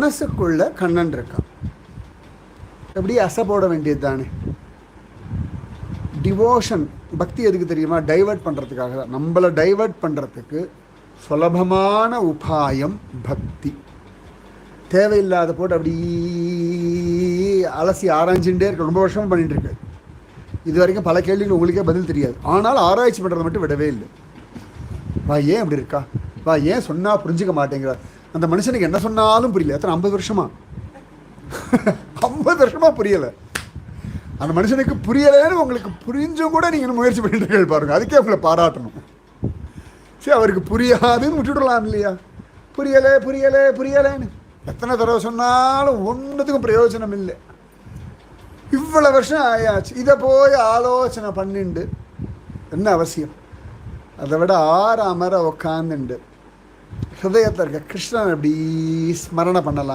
மனசுக்குள்ள கண்ணன் இருக்கான். எப்படி அசை போட வேண்டியது தானே. டிவோஷன் பக்தி எதுக்கு தெரியுமா? டைவர்ட் பண்ணுறதுக்காக தான். நம்மளை டைவர்ட் பண்ணுறதுக்கு சுலபமான உபாயம் பக்தி. தேவையில்லாத போட்டு அப்படி அலசி ஆராய்ஞ்சுட்டே இருக்க. ரொம்ப வருஷமாக பண்ணிட்டு இருக்கு. இது வரைக்கும் பல கேள்விகள் உங்களுக்கே பதில் தெரியாது. ஆனால் ஆராய்ச்சி பண்ணுறதை மட்டும் விடவே இல்லை. வா ஏன் அப்படி இருக்கா, வா ஏன் சொன்னால் புரிஞ்சிக்க மாட்டேங்கிறா, அந்த மனுஷனுக்கு என்ன சொன்னாலும் புரியல. எத்தனை 50 வருஷமா 50 வருஷமா புரியலை. அந்த மனுஷனுக்கு புரியலைன்னு உங்களுக்கு புரிஞ்சும் கூட நீங்கள் முயற்சி பண்ணிட்டு பாருங்க. அதுக்கே உங்களை பாராட்டணும். சரி, அவருக்கு புரியாதுன்னு விட்டுடலாம் இல்லையா? புரியலை புரியலை புரியலைன்னு எத்தனை தடவை சொன்னாலும் ஒன்றுத்துக்கும் பிரயோஜனம் இல்லை. இவ்வளோ வருஷம் ஆயாச்சு. இதை போய் ஆலோசனை பண்ணிண்டு என்ன அவசியம்? அதை விட ஆற அமர உக்காந்துண்டு ஹிருதயத்தில் இருக்க கிருஷ்ணன் அப்படி ஸ்மரணை பண்ணலாம்.